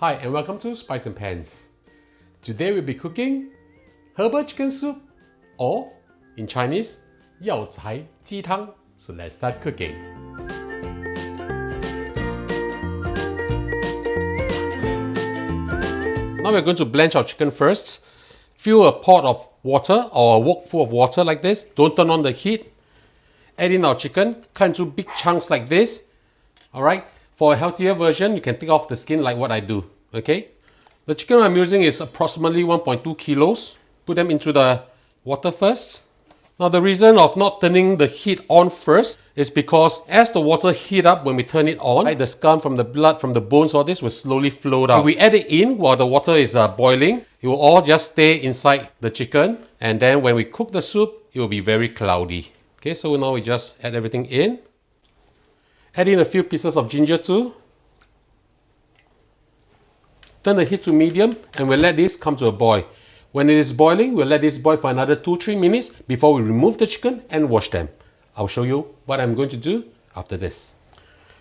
Hi and welcome to Spice and Pans. Today we'll be cooking herbal chicken soup, or in Chinese, 药材鸡汤. So let's start cooking. Now we're going to blanch our chicken first. Fill a pot of water or a wok full of water like this. Don't turn on the heat. Add in our chicken, cut into big chunks like this. Alright, for a healthier version, you can take off the skin like what I do. Okay, the chicken I'm using is approximately 1.2 kilos. Put them into the water first. Now the reason of not turning the heat on first is because as the water heat up when we turn it on, right, the scum from the blood, from the bones, all this will slowly float out. If we add it in while the water is boiling, it will all just stay inside the chicken, and then when we cook the soup, it will be very cloudy. Okay, so now we just add everything in. Add in a few pieces of ginger too. Turn the heat to medium and we'll let this come to a boil. When it is boiling, we'll let this boil for another 2-3 minutes before we remove the chicken and wash them. I'll show you what I'm going to do after this.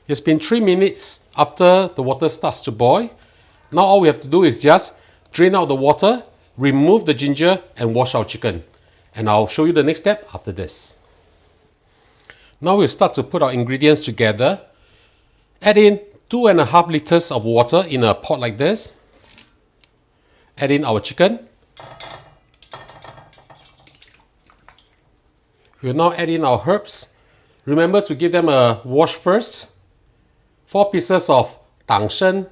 It's been 3 minutes after the water starts to boil. Now all we have to do is just drain out the water, remove the ginger and wash our chicken. And I'll show you the next step after this. Now we'll start to put our ingredients together. Add in 2.5 liters of water in a pot like this. Add in our chicken. We'll now add in our herbs. Remember to give them a wash first. 4 pieces of Dangshen.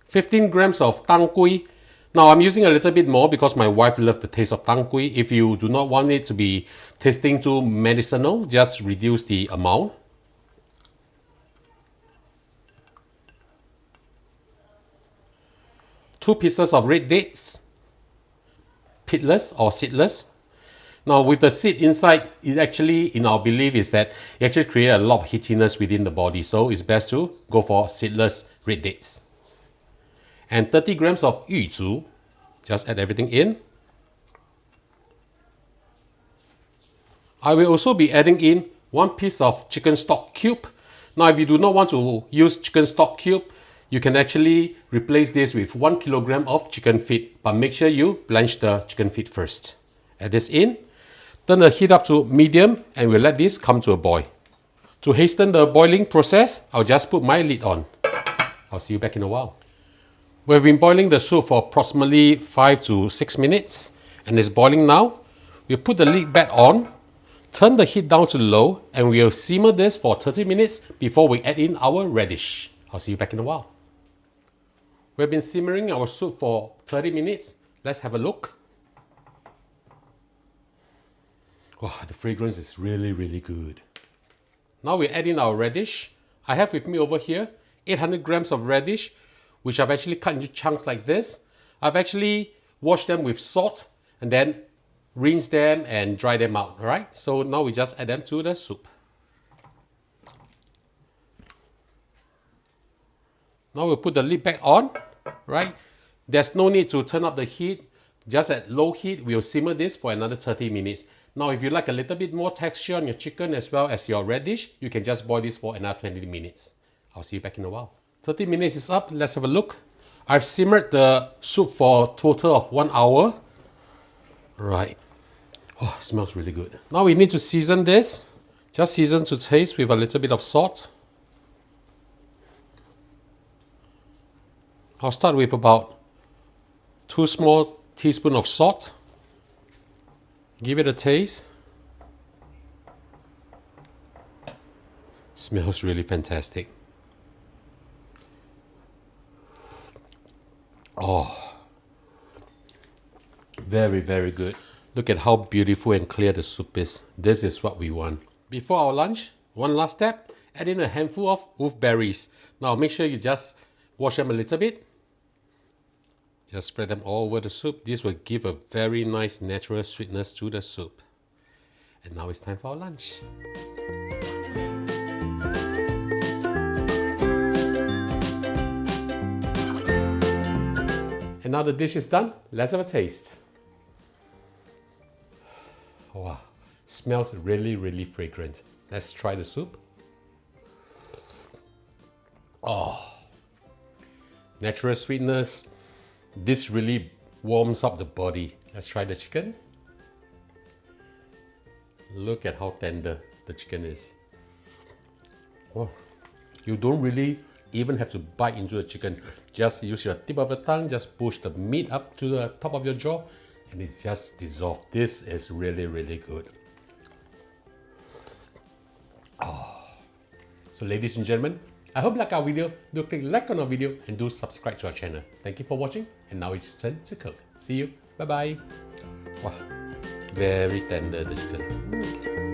15 grams of Danggui. Now I'm using a little bit more because my wife loves the taste of Danggui. If you do not want it to be tasting too medicinal, just reduce the amount. Two pieces of red dates, pitless or seedless. Now with the seed inside, it actually, in our belief, is that it actually creates a lot of heatiness within the body. So it's best to go for seedless red dates. And 30 grams of yuzhu. Just add everything in. I will also be adding in 1 piece of chicken stock cube. Now if you do not want to use chicken stock cube, you can actually replace this with 1 kilogram of chicken feet, but make sure you blanch the chicken feet first. Add this in. Turn the heat up to medium and we'll let this come to a boil. To hasten the boiling process, I'll just put my lid on. I'll see you back in a while. We've been boiling the soup for approximately 5 to 6 minutes and it's boiling now. We'll put the lid back on, turn the heat down to low, and we'll simmer this for 30 minutes before we add in our radish. I'll see you back in a while. We've been simmering our soup for 30 minutes. Let's have a look. Oh, the fragrance is really, really good. Now we add in our radish. I have with me over here 800 grams of radish, which I've actually cut into chunks like this. I've actually washed them with salt and then rinse them and dry them out. Alright, so now we just add them to the soup. Now we'll put the lid back on. Right, there's no need to turn up the heat. Just at low heat, we'll simmer this for another 30 minutes. Now if you like a little bit more texture on your chicken as well as your radish, you can just boil this for another 20 minutes. I'll see you back in a while. 30 minutes is up. Let's have a look. I've simmered the soup for a total of 1 hour. Right. Oh, it smells really good. Now we need to season this. Just season to taste with a little bit of salt. I'll start with about 2 small teaspoons of salt. Give it a taste. Smells really fantastic. Oh, very, very good. Look at how beautiful and clear the soup is. This is what we want. Before our lunch, one last step, add in a handful of wolfberries. Now make sure you just wash them a little bit. Just spread them all over the soup. This will give a very nice natural sweetness to the soup. And now it's time for our lunch. And now the dish is done, let's have a taste. Wow, smells really, really fragrant. Let's try the soup. Natural sweetness. This really warms up the body. Let's try the chicken. Look at how tender the chicken is. Oh, you don't really even have to bite into the chicken. Just use your tip of the tongue, just push the meat up to the top of your jaw, and it's just dissolved. This is really, really good. So ladies and gentlemen, I hope you like our video. Do click like on our video and do subscribe to our channel. Thank you for watching, and now it's time to cook. See you. Bye bye. Wow, very tender the chicken.